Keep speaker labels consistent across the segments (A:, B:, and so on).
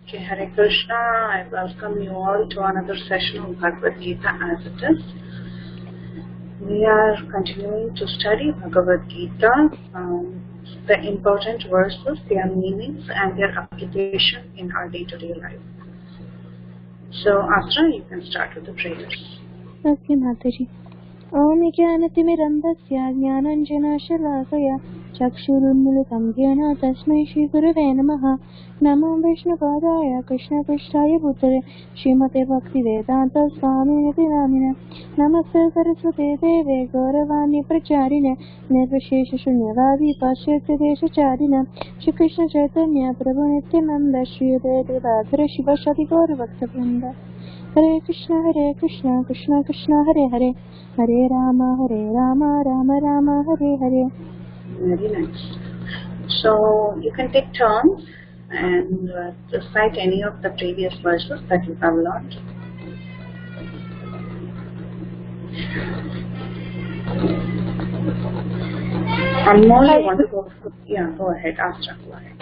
A: Okay, Hare Krishna. I welcome you all to another session of Bhagavad Gita as it is. We are continuing to study Bhagavad Gita, the important verses, their meanings and their application in our day-to-day life. So, Astra, you can start with the prayers.
B: Okay, Mataji. Om Jnanatimirandasya Jnananjanashalakaya Chakshurunmilitam Jnana Tasmai Shri Gurave Namaha. Namo Vishnupadaya Krishna Prishtaya Bhutale Srimate Bhaktivedanta Swamini Namine Namaste Saraswate Deve Gauravani Pracharine Nirvishesha Shunyavadi Paschyatya Deshacharine Shri Krishna Chaitanya Prabhu Nityananda Shri Advaita Shiva Shadi Gauravakta Hare Krishna, Krishna Krishna, Hare Hare, Hare Rama, Rama Rama, Hare Hare.
A: Very nice. So, you can take turns and recite any of the previous verses that you have learned. Anmol, you want to go? Yeah, go ahead. Astra, go ahead.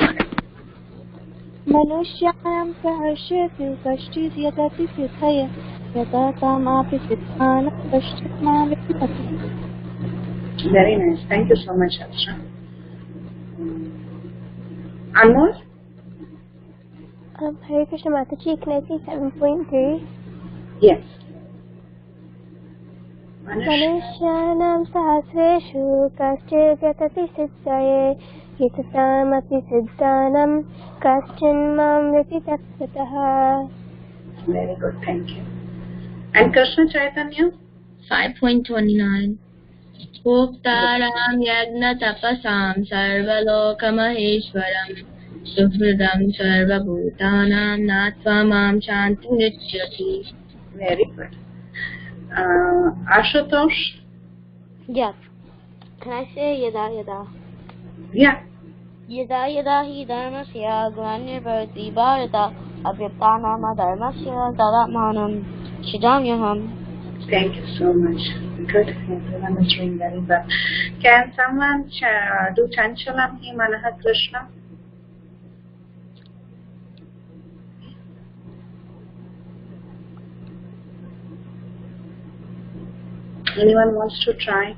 B: Manushyanam sahashyatu kashchit yatati siddhaya yata tamapi siddhanam kashchit mam vipati.
A: Very nice. Thank you so much, Astra. Anmol?
C: Hare Krishna Mataji, can I see 7.3?
A: Yes.
C: Manushyanam sahasreshu kaschit yatati siddhaye yatamapi siddhanam kaschin mam vipitaksataha.
A: Very good, thank you. And Krishna Chaitanya?
D: 5.29 Bhoktaram yagna tapasam sarvaloka maheshwaram suhridam sarvabhutanam natva mam shanti nitsyati.
A: Very good. Ashutosh?
E: Yes. Can I say yada?
A: Yeah.
E: Yada hi dharmasya glanirvati bharata abhyaptanam adharmasya tadatmanam shidamyaham.
A: Thank you so much. Good. Everyone is doing very well. Can someone do Chanchalam hi Manaha Krishna? Anyone wants to try?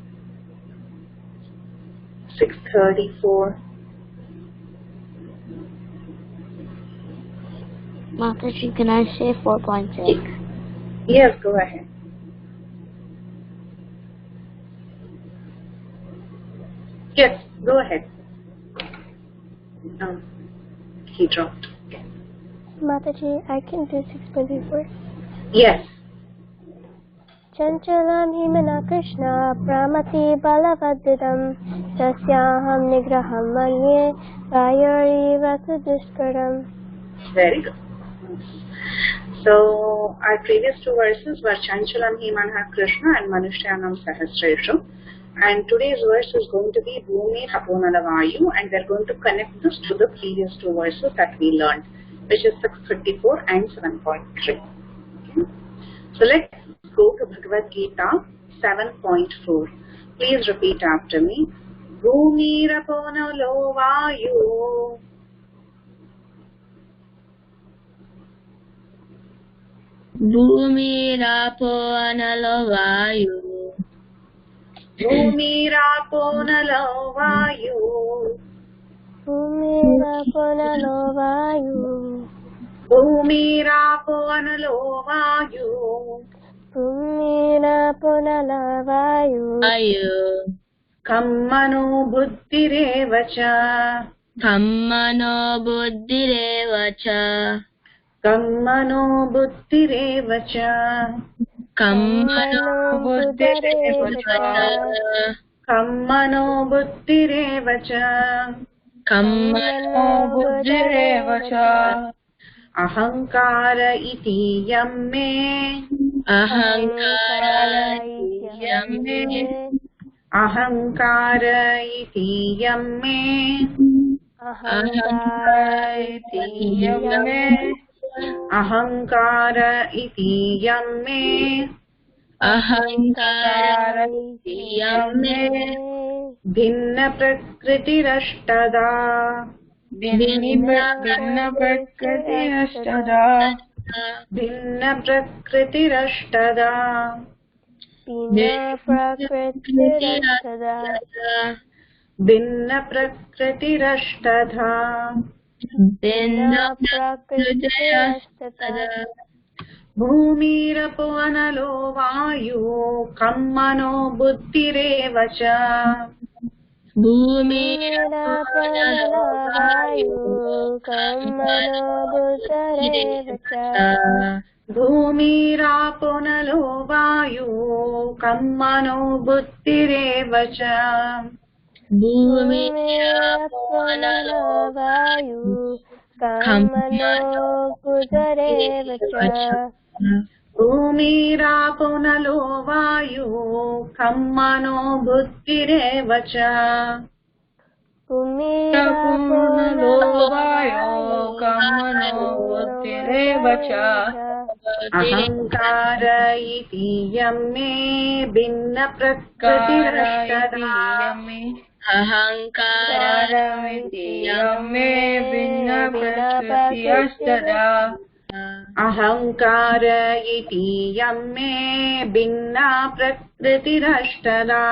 A: 6:34.
E: Mataji, can I say 4.6?
A: Yes, go ahead. Yes, go ahead. He dropped.
C: Mataji, I can do 6.34.
A: Yes.
C: Chanchalam himana Krishna pramati balavadidam tasyaham nigraham manye vayari vasuduskaram.
A: Very good. So, our previous two verses were Chanchalam Himanha Krishna and Manushyanam Sahasreshu. And today's verse is going to be Bhumi Aponalavayu, and we're going to connect this to the previous two verses that we learned, which is 6:34 and 7.3. Okay. So, let's go to Bhagavad Gita 7.4. Please repeat after me. Bhumi Aponalavayu.
D: Bhumirapo analavayu
A: Bhumirapo nalavayu.
C: Bhumirapo nalavayu.
A: Bhumirapo nalavayu.
C: Bhumirapo nalavayu.
D: ayu
A: Kammano buddhirevacha.
D: kammano buddhirevacha
A: Kammano buddhirevacha.
D: kammano
C: buddhirevacha.
A: Kammano buddhirevacha.
D: kammano
C: buddhirevacha.
A: Ahankara iti yamme.
D: ahankara yamme
A: Ahankara iti yamme.
C: Ahankara iti yamme.
A: Ahankara iti yamme.
D: ahankara yamme
A: भिन्न प्रकृतिरष्टदा
F: भिन्न प्रकृतिरष्टधा
A: भिन्न प्रकृतिरष्टदा भिन्न प्रकृतिरष्टधा भूमिरपो अनलो वायु कं मनो बुद्धिरेव च भूमिरापो नलो वायु कं मनो बुद्धिरेव च भूमिरापो नलो वायु कं मनो बुद्धिरेव च अहंकार इति यं मे भिन्न प्रकृतिरष्टधा अहंकार इति यं मे भिन्ना प्रकृतिरष्टधा अहंकार इति यं मे भिन्ना प्रकृतिरष्टधा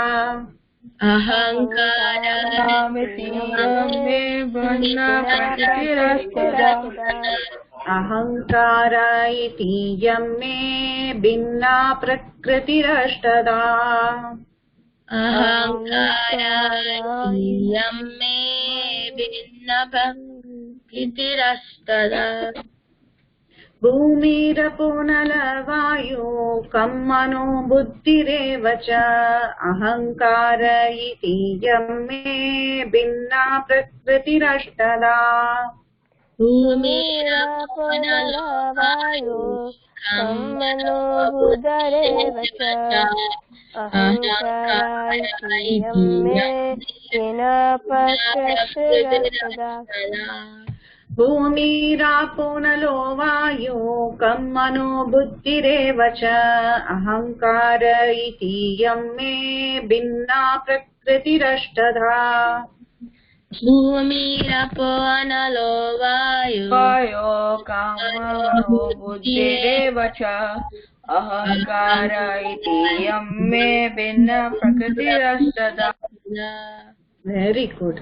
A: भूमिरपो नल वायु कं मनो बुद्धिरेव च अहंकार इति यं मे भिन्ना प्रकृतिरष्टधा भूमिरापो नलो वायु कं मनो बुद्धिरेव च अहंकार इति यं मे भिन्ना प्रकृतिरष्टधा
D: भूमिरपो अनलो वायो
F: कं मनो बुद्धिरेव च अहंकार इति यं मे भिन्न प्रकृतिरष्टधा.
A: Very good.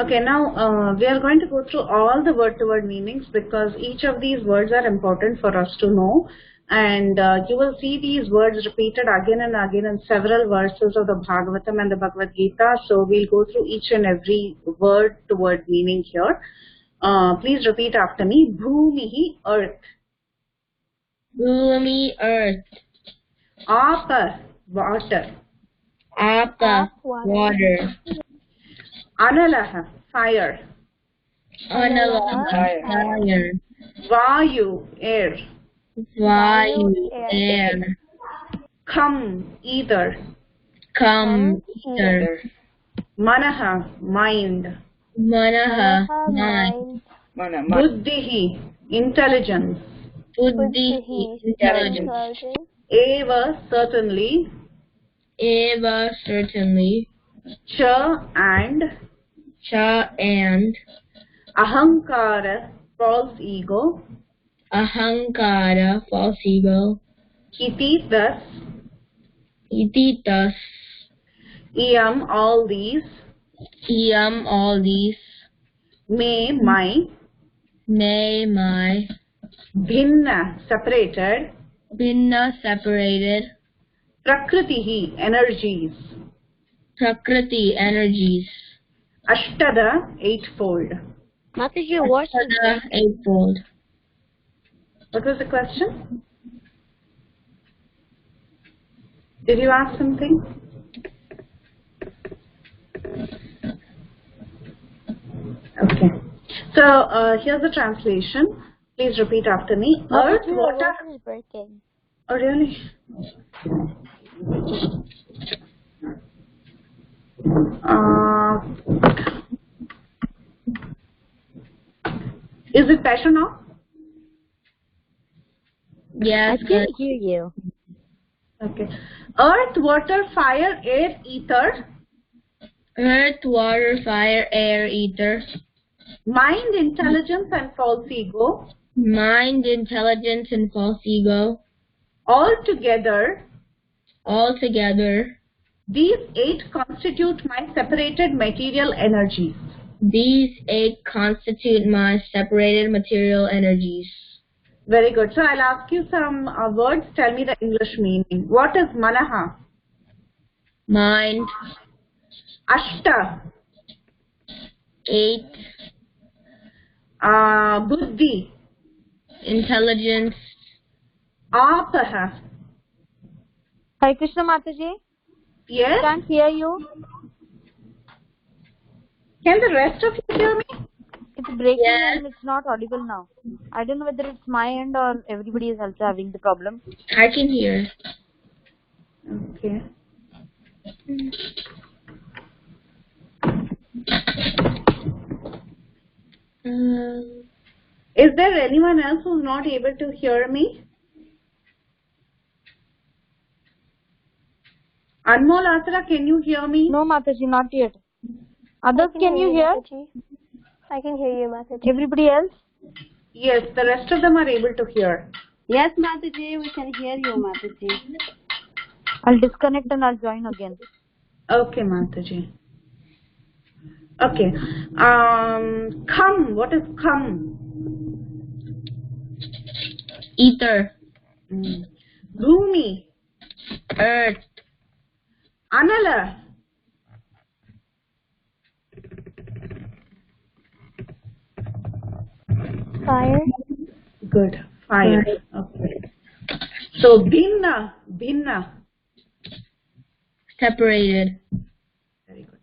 A: Okay, now we are going to go through all the word-to-word meanings because each of these words are important for us to know. And you will see these words repeated again and again in several verses of the Bhagavatam and the Bhagavad Gita. So we'll go through each and every word-to-word meaning here. Please repeat after me. Bhumihi, earth.
D: Bhumi, earth.
A: Apa, water.
D: Apa, water.
A: Analaha, fire.
D: Analaha, fire.
A: Vayu, air.
D: Vayu, air.
A: Kham, ether.
D: Come, ether.
A: Manaha, mind.
D: Manaha, mind.
A: Buddhihi, intelligence.
D: Buddhihi, intelligence.
A: Eva, certainly.
D: Eva, certainly.
A: Cha, and.
D: Cha, and.
A: Ahankara, false ego.
D: Ahankara, false ego.
A: Iti, thus.
D: Iti, thus.
A: Iyam, all these.
D: Iyam, all these.
A: Me, my.
D: May, my.
A: Bhinna, separated.
D: Bhinna, separated.
A: Prakritihi, energies.
D: Prakriti, energies.
A: Ashtada, eightfold.
E: Mataji, what?
D: Ashtada, eightfold.
A: What was the question? Did you ask something? Okay. So here's the translation. Please repeat after me. Earth, water.
E: Is breaking.
A: Oh, really? Is it better now?
D: Yes,
E: I can't hear you.
A: Okay. Earth, water, fire, air, ether.
D: Earth, water, fire, air, ether.
A: Mind, intelligence, and false ego.
D: Mind, intelligence, and false ego.
A: Altogether,
D: these
A: 8 constitute my separated material energies.
D: These 8 constitute my separated material energies.
A: Very good. So I'll ask you some words. Tell me the English meaning. What is manaha?
D: Mind.
A: Ashta.
D: 8.
A: Buddhi.
D: Intelligence.
A: Apaha.
B: Hare Krishna Mataji.
A: Yes.
B: Can't hear you.
A: Can the rest of you hear me?
B: It's breaking
D: Yes.
B: and it's not audible now. I don't know whether it's my end or everybody is also having the problem.
D: I can hear.
A: Okay. Is there anyone else who's not able to hear me? Anmol Atra, can you hear me?
B: No Mataji, not yet. Others, can you hear?
C: Mataji. I can hear you, Mataji.
B: Everybody else?
A: Yes, the rest of them are able to hear.
G: Yes, Mataji, we can hear you, Mataji.
B: I'll disconnect and I'll join again.
A: Okay, Mataji. Okay. Kham. What is kham?
D: Ether.
A: Bhumi.
D: Earth.
A: Anala.
C: Fire.
A: Good. Fire. Okay. So bhinna.
D: Separated.
A: Very good.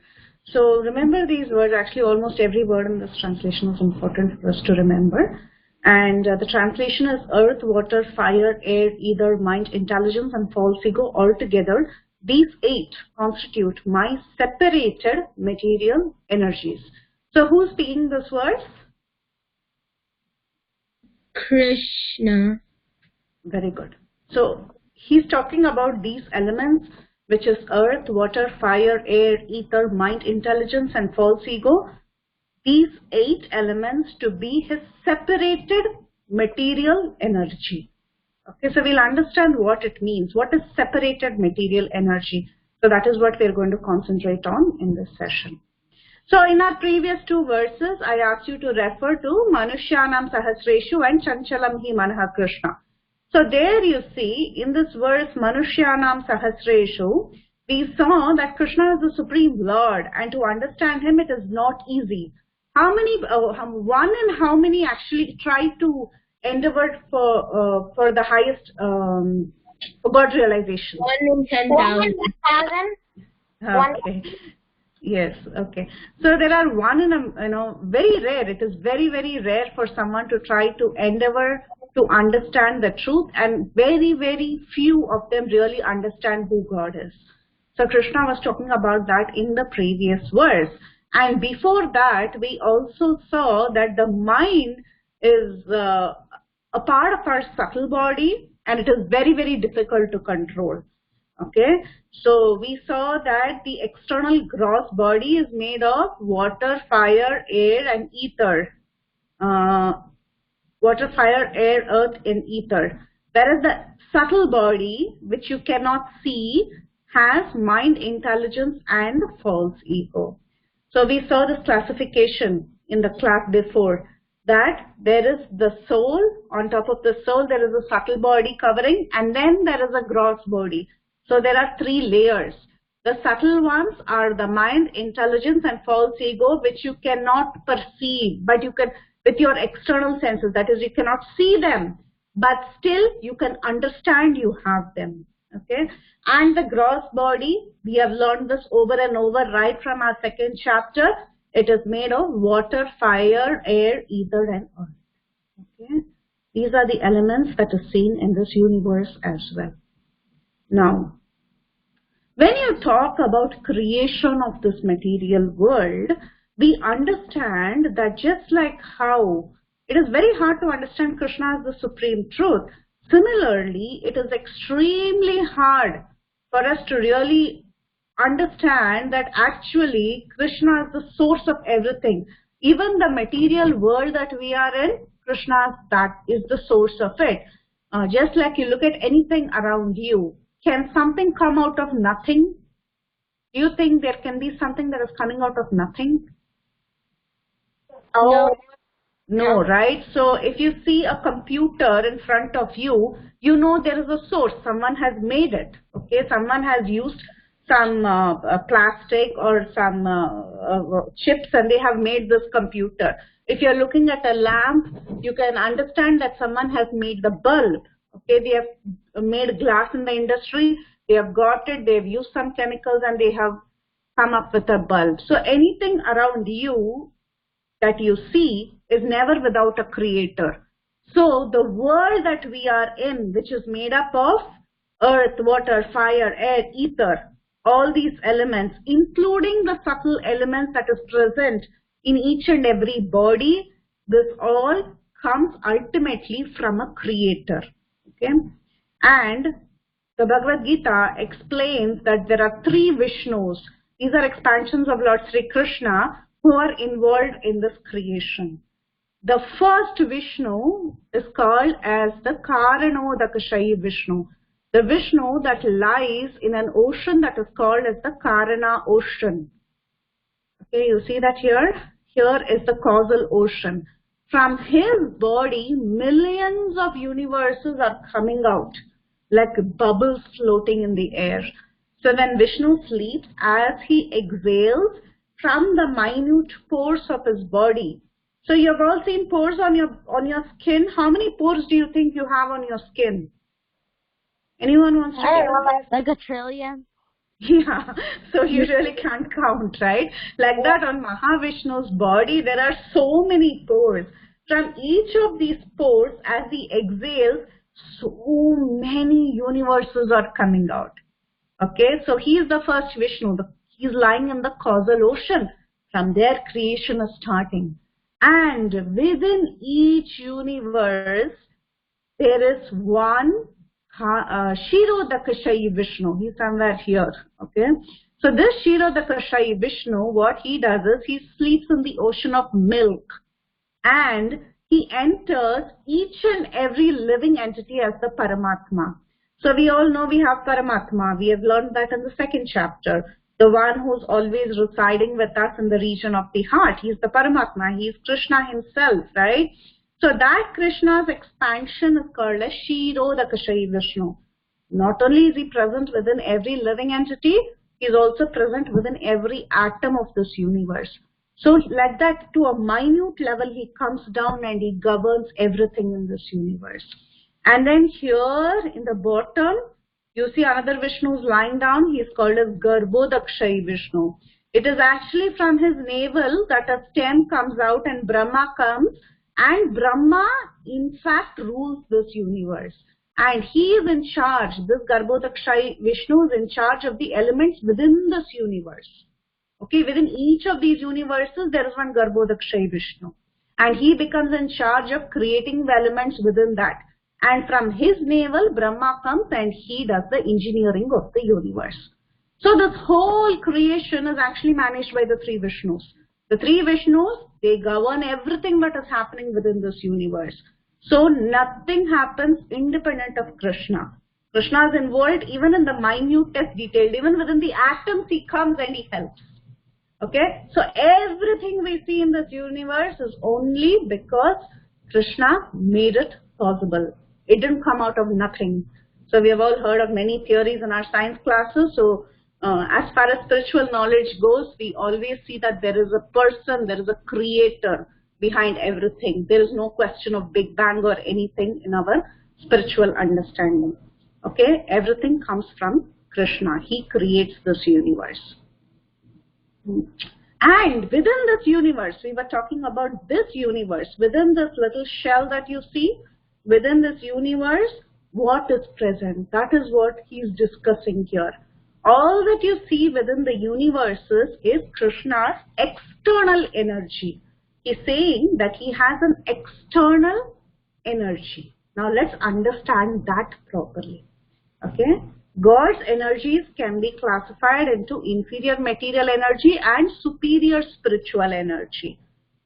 A: So remember these words. Actually, almost every word in this translation is important for us to remember. And the translation is earth, water, fire, air, ether, mind, intelligence, and false ego. Altogether, these 8 constitute my separated material energies. So who's speaking this verse?
D: Krishna.
A: Very good. So he's talking about these elements, which is earth, water, fire, air, ether, mind, intelligence, and false ego. These 8 elements to be his separated material energy. Okay, so we'll understand what it means. What is separated material energy? So that is what we're going to concentrate on in this session. So in our previous 2 verses, I asked you to refer to Manushyanam Sahasreshu and Chanchalam Hi Manaha Krishna. So there you see, in this verse, Manushyanam Sahasreshu, we saw that Krishna is the Supreme Lord, and to understand him, it is not easy. How many, one in how many actually try to endeavor for the highest for God realization?
D: 1 in 10,000.
A: Okay. Yes. Okay. So there are 1 in a, very rare. It is very, very rare for someone to try to endeavor to understand the truth, and very, very few of them really understand who God is. So Krishna was talking about that in the previous verse. And before that, we also saw that the mind is a part of our subtle body, and it is very, very difficult to control. Okay, so we saw that the external gross body is made of water, fire, air, and ether. Water, fire, air, earth, and ether. Whereas the subtle body, which you cannot see, has mind, intelligence, and false ego. So we saw this classification in the class before, that there is the soul. On top of the soul, there is a subtle body covering, and then there is a gross body. So there are 3 layers. The subtle ones are the mind, intelligence, and false ego, which you cannot perceive, but you can, with your external senses, that is, you cannot see them, but still you can understand you have them. Okay, and the gross body, we have learned this over and over right from our 2nd chapter. It is made of water, fire, air, ether, and earth. Okay, these are the elements that are seen in this universe as well. Now, when you talk about creation of this material world, we understand that just like how it is very hard to understand Krishna as the supreme truth, similarly, it is extremely hard for us to really understand that actually Krishna is the source of everything. Even the material world that we are in, Krishna, that is the source of it. Just like you look at anything around you, can something come out of nothing? Do you think there can be something that is coming out of nothing?
D: No.
A: No, right? So if you see a computer in front of you, you know there is a source. Someone has made it. Okay, someone has used some plastic or some chips and they have made this computer. If you're looking at a lamp, you can understand that someone has made the bulb. Okay, they have made glass in the industry. They have got it. They've used some chemicals and they have come up with a bulb. So anything around you that you see is never without a creator. So the world that we are in, which is made up of earth, water, fire, air, ether, all these elements, including the subtle elements that is present in each and every body, this all comes ultimately from a creator. Okay? And the Bhagavad Gita explains that there are 3 Vishnus. These are expansions of Lord Sri Krishna who are involved in this creation. The first Vishnu is called as the Karanodakashayi Vishnu. The Vishnu that lies in an ocean that is called as the Karana ocean. Okay, you see that here? Here is the causal ocean. From his body, millions of universes are coming out like bubbles floating in the air. So when Vishnu sleeps, as he exhales from the minute pores of his body. So you've all seen pores on your skin. How many pores do you think you have on your skin? Anyone wants to guess?
B: Like a trillion?
A: Yeah, so you really can't count, right? Like that on Mahavishnu's body, there are so many pores. From each of these pores, as he exhales, so many universes are coming out. Okay, so he is the first Vishnu. He is lying in the causal ocean. From there, creation is starting. And within each universe, there is one Kshirodakashayi Vishnu. He's somewhere here. Okay. So this Kshirodakashayi Vishnu, what he does is he sleeps in the ocean of milk. And he enters each and every living entity as the Paramatma. So we all know we have Paramatma. We have learned that in the 2nd chapter. The one who's always residing with us in the region of the heart. He's the Paramatma. He's Krishna himself, right? So that Krishna's expansion is called as Kshirodakashayi Vishnu. Not only is he present within every living entity, he is also present within every atom of this universe. So like that, to a minute level, he comes down and he governs everything in this universe. And then here in the bottom, you see another Vishnu is lying down. He is called as Garbhodakshayi Vishnu. It is actually from his navel that a stem comes out and Brahma comes. And Brahma, in fact, rules this universe. And he is in charge. This Garbhodakshayi Vishnu is in charge of the elements within this universe. Okay, within each of these universes, there is one Garbhodakshayi Vishnu. And he becomes in charge of creating the elements within that. And from his navel, Brahma comes and he does the engineering of the universe. So this whole creation is actually managed by the 3 Vishnus. The 3 Vishnus, they govern everything that is happening within this universe. So nothing happens independent of Krishna. Krishna is involved even in the minutest detail. Even within the atoms, he comes and he helps. Okay? So everything we see in this universe is only because Krishna made it possible. It didn't come out of nothing. So we have all heard of many theories in our science classes. So as far as spiritual knowledge goes, we always see that there is a person, there is a creator behind everything. There is no question of Big Bang or anything in our spiritual understanding. Okay, everything comes from Krishna. He creates this universe. And within this universe, we were talking about this universe, within this little shell that you see, within this universe, what is present? That is what he is discussing here. All that you see within the universes is Krishna's external energy. He's saying that he has an external energy. Now let's understand that properly. Okay? God's energies can be classified into inferior material energy and superior spiritual energy.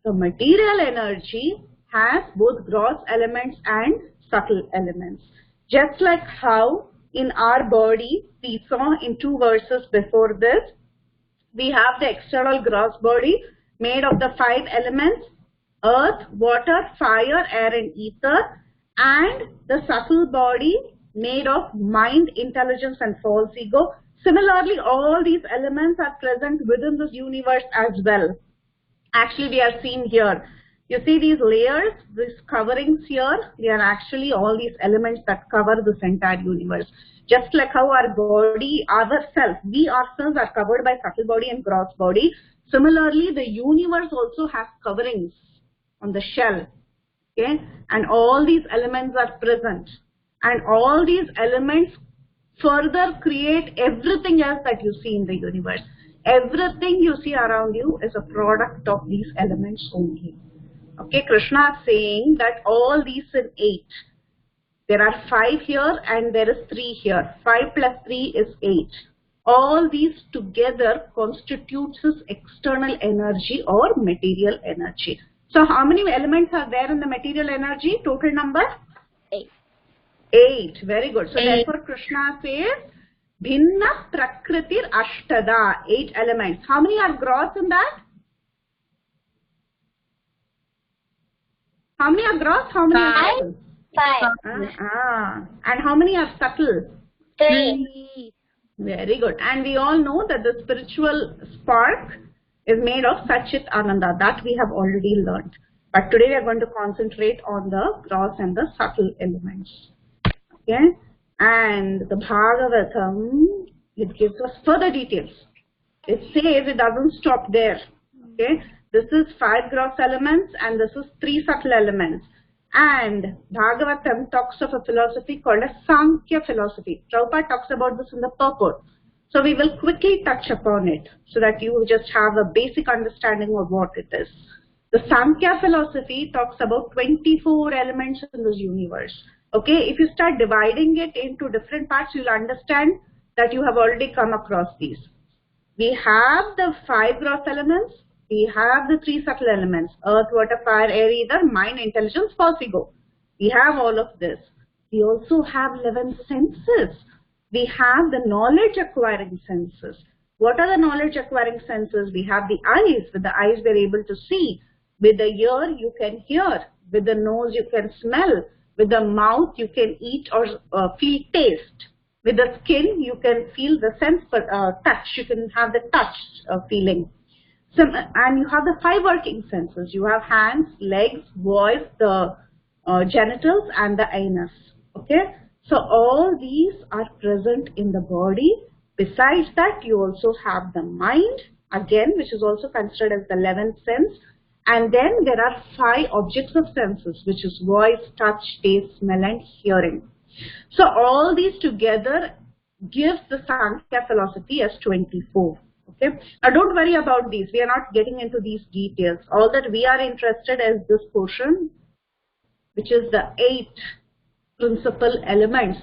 A: The material energy has both gross elements and subtle elements. Just like how in our body, we saw in 2 verses before this, we have the external gross body made of the 5 elements: earth, water, fire, air and ether, and the subtle body made of mind, intelligence and false ego. Similarly, all these elements are present within this universe as well. Actually, we are seeing here, you see these layers, these coverings here, they are actually all these elements that cover this entire universe. Just like how our body, ourselves, we ourselves are covered by subtle body and gross body. Similarly, the universe also has coverings on the shell. Okay, and all these elements are present, and all these elements further create everything else that you see in the universe. Everything you see around you is a product of these elements only. Okay, Krishna is saying that all these in 8. There are 5 here and there is 3 here. 5 plus 3 is 8. All these together constitutes this external energy or material energy. So how many elements are there in the material energy? Total number?
E: 8.
A: 8. Very good. So therefore Krishna says, Bhinna Prakritir Ashtada. 8 elements. How many are gross in that? How many are gross? How many are subtle?
E: 5.
A: And how many are subtle?
E: 3.
A: Very good. And we all know that the spiritual spark is made of Satchit Ananda. That we have already learned. But today we are going to concentrate on the gross and the subtle elements. Okay. And the Bhagavatam, it gives us further details. It says it doesn't stop there. Okay. This is 5 gross elements and this is 3 subtle elements. And Bhagavatam talks of a philosophy called a Sankhya philosophy. Prabhupada talks about this in the purport. So we will quickly touch upon it so that you just have a basic understanding of what it is. The Sankhya philosophy talks about 24 elements in this universe. Okay, if you start dividing it into different parts, you'll understand that you have already come across these. We have the 5 gross elements. We have the 3 subtle elements: earth, water, fire, air, ether, mind, intelligence, false ego. We have all of this. We also have 11 senses. We have the knowledge acquiring senses. What are the knowledge acquiring senses? We have the eyes. With the eyes we are able to see. With the ear you can hear. With the nose you can smell. With the mouth you can eat or feel taste. With the skin you can feel the sense touch. You can have the touch feeling. And you have the 5 working senses. You have hands, legs, voice, the genitals and the anus. Okay. So all these are present in the body. Besides that, you also have the mind, again, which is also considered as the 11th sense. And then there are 5 objects of senses, which is voice, touch, taste, smell and hearing. So all these together gives the Sankhya philosophy as 24. Okay. Now don't worry about these. We are not getting into these details. All that we are interested in is this portion, which is the 8 principal elements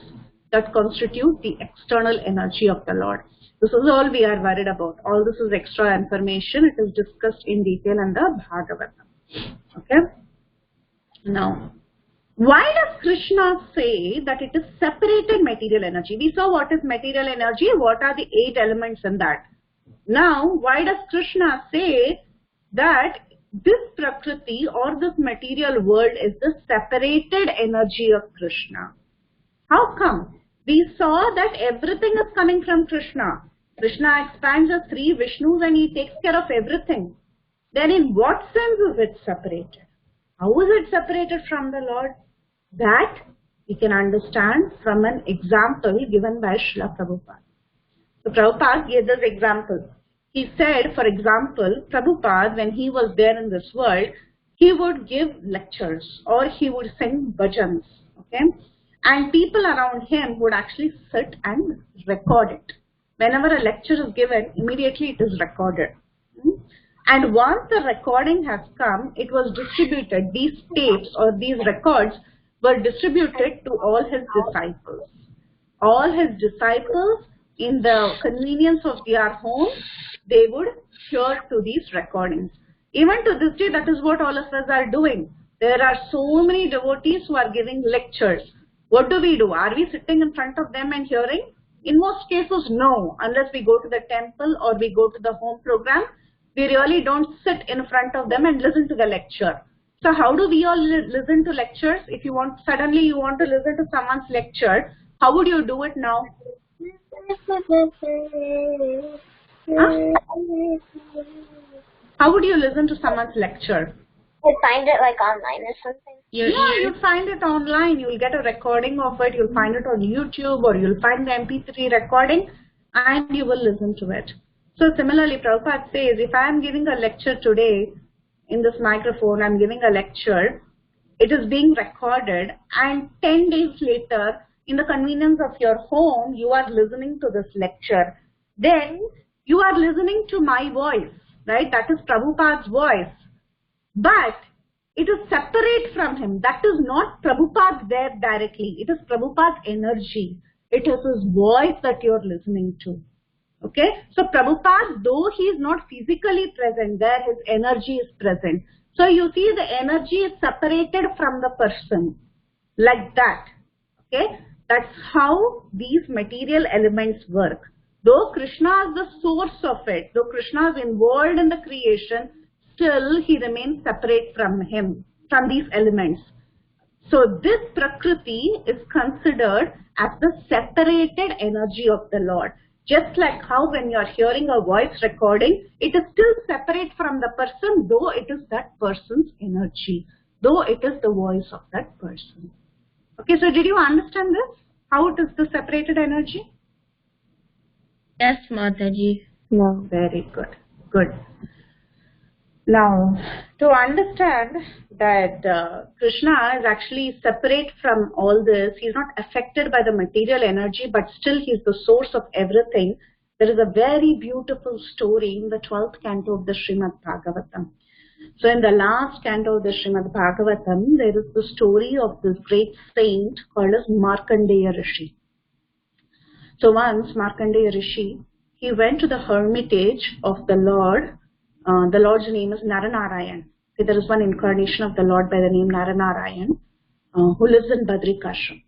A: that constitute the external energy of the Lord. This is all we are worried about. All this is extra information. It is discussed in detail in the Bhagavatam. Okay. Now, why does Krishna say that it is separated material energy? We saw what is material energy. What are the 8 elements in that? Now, why does Krishna say that this Prakriti or this material world is the separated energy of Krishna? How come? We saw that everything is coming from Krishna. Krishna expands as 3 Vishnus and he takes care of everything. Then in what sense is it separated? How is it separated from the Lord? That we can understand from an example given by Srila Prabhupada. So Prabhupada gave this example. He said, for example, Prabhupada, when he was there in this world, he would give lectures or he would sing bhajans. Okay? And people around him would actually sit and record it. Whenever a lecture is given, immediately it is recorded. And once the recording has come, it was distributed. These tapes or these records were distributed to all his disciples. All his disciples, in the convenience of their home, they would hear to these recordings. Even to this day, that is what all of us are doing. There are so many devotees who are giving lectures. What do? Are we sitting in front of them and hearing? In most cases, no. Unless we go to the temple or we go to the home program, we really don't sit in front of them and listen to the lecture. So how do we all listen to lectures? If you want, suddenly you want to listen to someone's lecture, how would you do it now? Huh? How would you listen to someone's lecture?
E: I find it like online or something.
A: You'll find it online. You'll get a recording of it. You'll find it on YouTube, or you'll find the MP3 recording and you will listen to it. So similarly, Prabhupada says, if I am giving a lecture today in this microphone, I'm giving a lecture, it is being recorded, and 10 days later, in the convenience of your home, you are listening to this lecture. Then you are listening to my voice, right? That is Prabhupada's voice. But it is separate from him. That is not Prabhupada there directly. It is Prabhupada's energy. It is his voice that you are listening to. Okay? So Prabhupada, though he is not physically present there, his energy is present. So you see, the energy is separated from the person. Like that. Okay? That's how these material elements work. Though Krishna is the source of it, though Krishna is involved in the creation, still he remains separate from him, from these elements. So this Prakriti is considered as the separated energy of the Lord. Just like how when you are hearing a voice recording, it is still separate from the person, though it is that person's energy, though it is the voice of that person. Okay, so did you understand this? How it is the separated energy?
D: Yes, Mataji.
B: No.
A: Very good. Good. Now, to understand that Krishna is actually separate from all this, he is not affected by the material energy, but still he is the source of everything. There is a very beautiful story in the 12th canto of the Srimad Bhagavatam. So in the last canto of the Srimad Bhagavatam, there is the story of this great saint called as Markandeya Rishi. So once Markandeya Rishi, he went to the hermitage of the Lord. The Lord's name is Naranarayan. So there is one incarnation of the Lord by the name Naranarayan who lives in Badrikashram.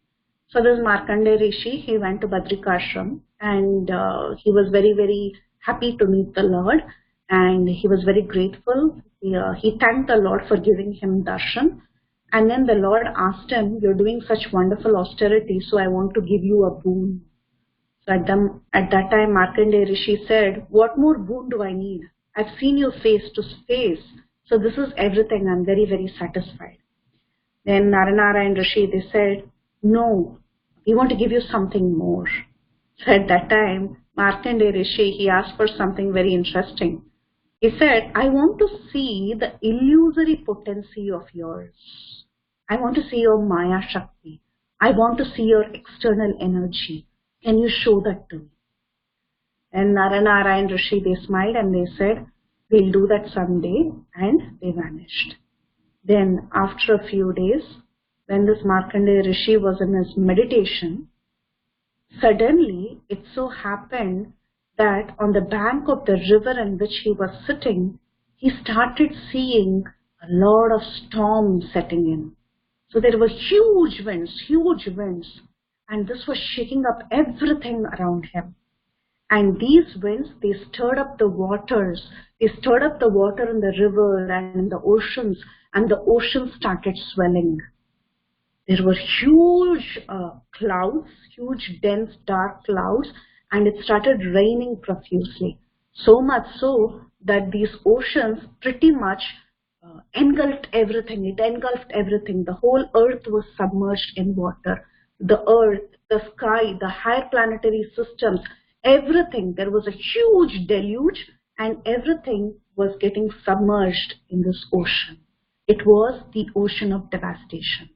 A: So this Markandeya Rishi, he went to Badrikashram, and he was very, very happy to meet the Lord, and he was very grateful. He thanked the Lord for giving him darshan, and then the Lord asked him, "You're doing such wonderful austerity, so I want to give you a boon." So at that time, Markandeya Rishi said, "What more boon do I need? I've seen you face to face, so this is everything. I'm very, very satisfied." Then Naranarayan Rishi, they said, "No, we want to give you something more." So at that time, Markandeya Rishi, he asked for something very interesting. He said, "I want to see the illusory potency of yours. I want to see your Maya Shakti. I want to see your external energy. Can you show that to me?" And Naranarayan Rishi, they smiled and they said, "We'll do that someday," and they vanished. Then after a few days, when this Markandeya Rishi was in his meditation, suddenly it so happened that on the bank of the river in which he was sitting, he started seeing a lot of storms setting in. So there were huge winds, and this was shaking up everything around him. And these winds, they stirred up the waters. They stirred up the water in the river and in the oceans, and the ocean started swelling. There were huge clouds, huge dense dark clouds, and it started raining profusely. So much so that these oceans pretty much engulfed everything. It engulfed everything. The whole earth was submerged in water. The earth, the sky, the higher planetary systems, everything. There was a huge deluge, and everything was getting submerged in this ocean. It was the ocean of devastation.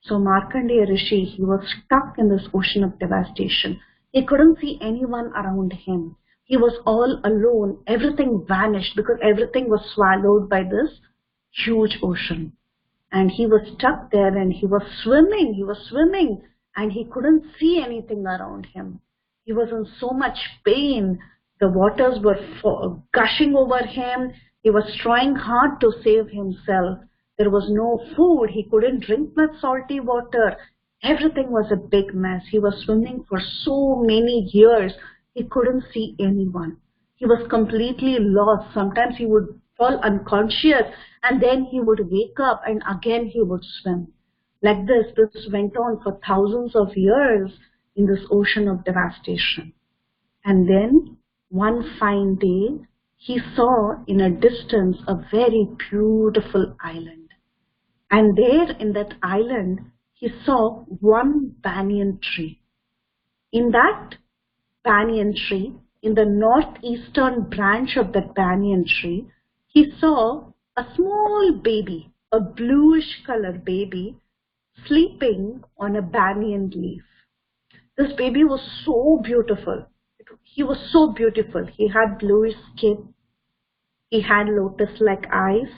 A: So Markandeya Rishi, he was stuck in this ocean of devastation. He couldn't see anyone around him. He was all alone. Everything vanished because everything was swallowed by this huge ocean. And he was stuck there, and he was swimming, and he couldn't see anything around him. He was in so much pain. The waters were gushing over him. He was trying hard to save himself. There was no food. He couldn't drink that salty water. Everything was a big mess. He was swimming for so many years. He couldn't see anyone. He was completely lost. Sometimes he would fall unconscious and then he would wake up and again he would swim. Like this went on for thousands of years in this ocean of devastation. And then one fine day, he saw in a distance a very beautiful island. And there in that island, he saw one banyan tree. In that banyan tree, in the northeastern branch of that banyan tree, he saw a small baby, a bluish color baby, sleeping on a banyan leaf. This baby was so beautiful. He was so beautiful. He had bluish skin. He had lotus-like eyes,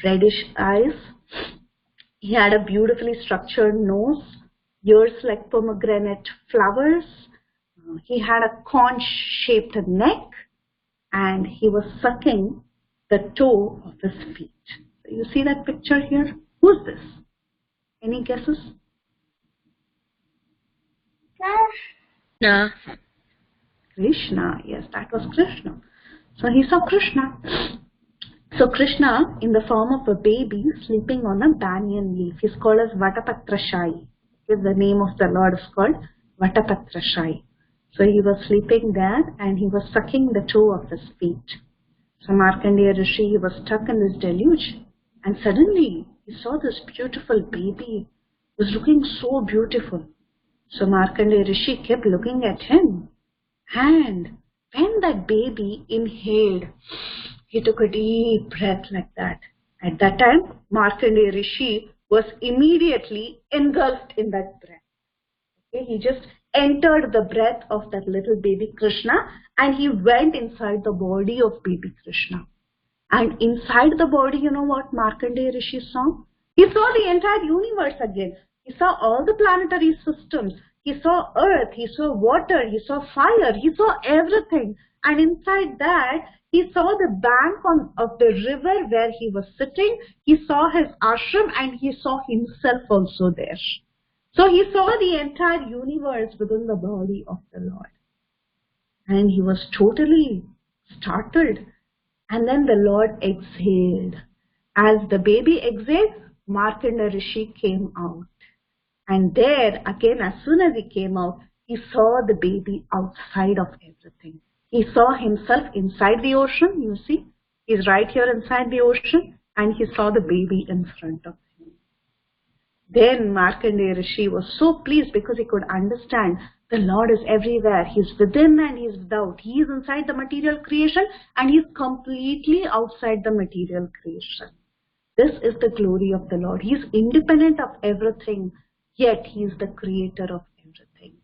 A: reddish eyes. He had a beautifully structured nose, ears like pomegranate flowers. He had a conch-shaped neck, and he was sucking the toe of his feet. So you see that picture here? Who's this? Any guesses?
D: No.
A: Krishna. Yes, that was Krishna. So he saw Krishna. So Krishna, in the form of a baby, sleeping on a banyan leaf. He's called as Vatapatrashai. The name of the Lord is called Vatapatrashai. So he was sleeping there and he was sucking the toe of his feet. So Markandeya Rishi, he was stuck in this deluge. And suddenly he saw this beautiful baby. It was looking so beautiful. So Markandeya Rishi kept looking at him. And when that baby inhaled, he took a deep breath like that. At that time, Markandeya Rishi was immediately engulfed in that breath. Okay, he just entered the breath of that little baby Krishna and he went inside the body of baby Krishna. And inside the body, you know what Markandeya Rishi saw? He saw the entire universe again. He saw all the planetary systems. He saw earth, he saw water, he saw fire, he saw everything. And inside that, he saw the bank of the river where he was sitting. He saw his ashram and he saw himself also there. So he saw the entire universe within the body of the Lord. And he was totally startled. And then the Lord exhaled. As the baby exhaled, Markandeya Rishi came out. And there, again, as soon as he came out, he saw the baby outside of everything. He saw himself inside the ocean, you see. He's right here inside the ocean, and he saw the baby in front of him. Then Markandeya Rishi was so pleased because he could understand the Lord is everywhere. He's within and he's without. He is inside the material creation and he's completely outside the material creation. This is the glory of the Lord. He is independent of everything, yet he is the creator of everything.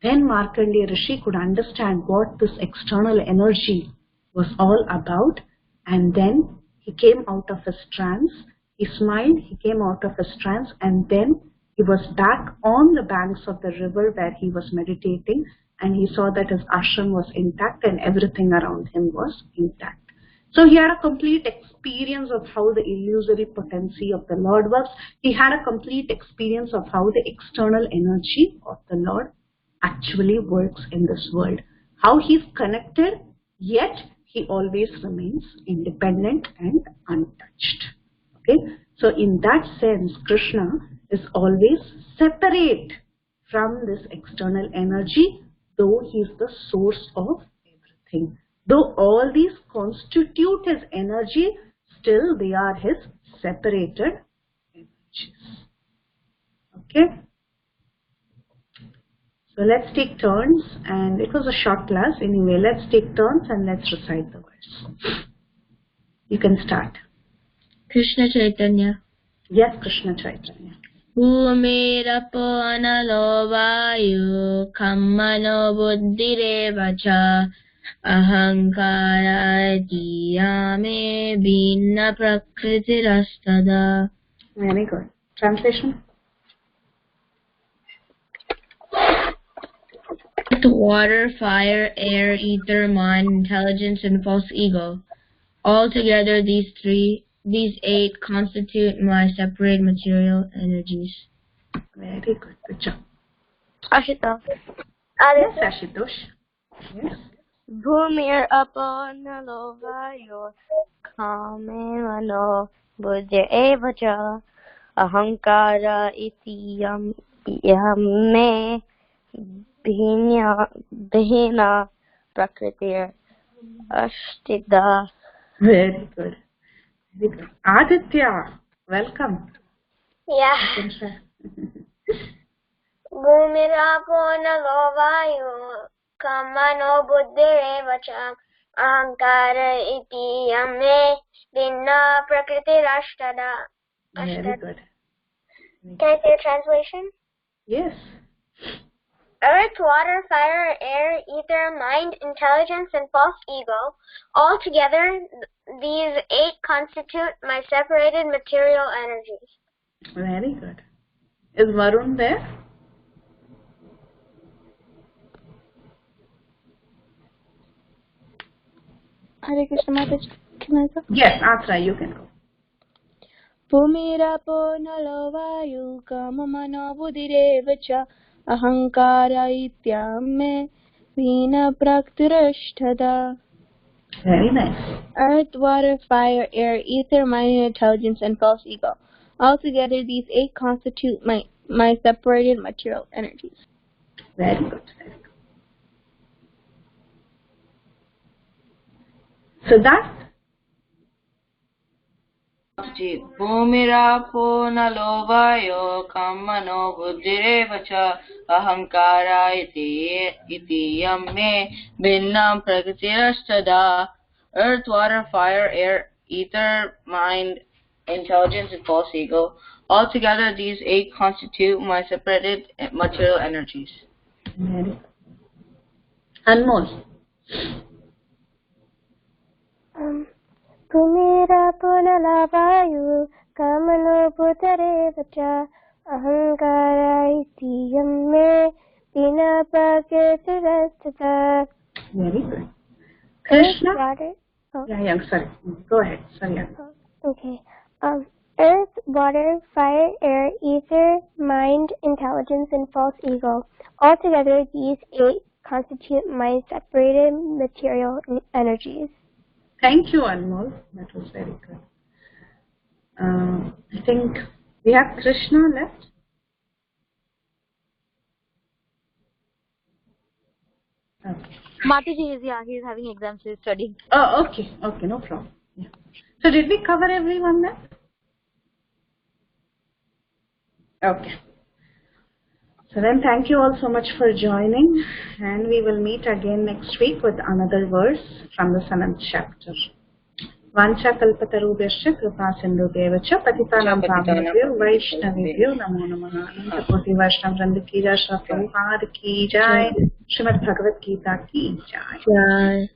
A: Then Markandeya Rishi could understand what this external energy was all about, and then he came out of his trance. He smiled, he came out of his trance, and then he was back on the banks of the river where he was meditating, and he saw that his ashram was intact and everything around him was intact. So he had a complete experience of how the illusory potency of the Lord works. He had a complete experience of how the external energy of the Lord actually works in this world. How he's connected, yet he always remains independent and untouched. Okay? So in that sense, Krishna is always separate from this external energy, though he is the source of everything. Though all these constitute his energy, still they are his separated energies. Okay? So let's take turns, and it was a short class anyway. Let's take turns and let's recite the verse. You can start.
D: Krishna Chaitanya.
A: Yes, Krishna Chaitanya.
D: Bhumirapo analo vayu kammano buddhireva cha ahankara diyame binna prakritirastada.
A: Very good. Translation?
D: Water, fire, air, ether, mind, intelligence, and false ego. Altogether, these eight constitute my separate material energies.
A: Very good. Good job.
B: Ashita.
A: Yes, Ashutosh. Yes.
E: Bhumir aponalo vayo kame mano buddhir evacha ahankara iti yame bhina prakritir ashtida.
A: Very good. Very good. Aditya, welcome.
C: Yeah.
A: You can try.
C: Bhumirapo nalo vayu kamano buddhireva cha ahankara iti yame vinna prakritirashtada.
A: Very good.
C: Can I say a translation?
A: Yes.
C: Earth, water, fire, air, ether, mind, intelligence, and false ego. Altogether, these eight constitute my separated material energies.
A: Very good. Is Varun there?
G: Hare Krishna Mataji, can I go?
A: Yes, Atra, you can go.
G: Bhumirapo nalo vayu kamamano buddhireva cha ahankara ityame vina praktirashtada.
A: Very nice.
G: Earth, water, fire, air, ether, mind, intelligence, and false ego. Altogether, these eight constitute my separated material energies.
A: Very good. Very good. So that
F: Bhumirapo nalo vayo kamano buddhireva cha ahankara iti yamme bhinnam prakritirashtada. Earth, water, fire, air, ether, mind, intelligence, and false ego. Altogether, these eight constitute my separated material energies.
A: very good. Anmol.
C: Bhumirapo nalo vayu kamano buddhireva cha ahankara iti yame vina prakritirashtada.
A: Very good. Krishna?
C: Water. Oh.
A: Yeah, sorry. Go ahead. Sorry.
C: Okay. Earth, water, fire, air, ether, mind, intelligence, and false ego. Altogether, these eight constitute my separated material energies.
A: Thank you, Anmol. That was very good. I think we have Krishna left. Okay.
B: Mataji is, he's having exams, he's studying.
A: Oh, okay. Okay, no problem. Yeah. So did we cover everyone then? Okay. So then thank you all so much for joining, and we will meet again next week with another verse from the 7th chapter. Vancha kalpatarubhyascha kripa sindhubhyeva cha patitanam pavanebhyo vaishnavebhyo namo namaha. Ananta koti Vaishnav Vrinda ki jai, Shri Prabhupada ki jai, Srimad Bhagavad Gita ki jai.
D: Jai.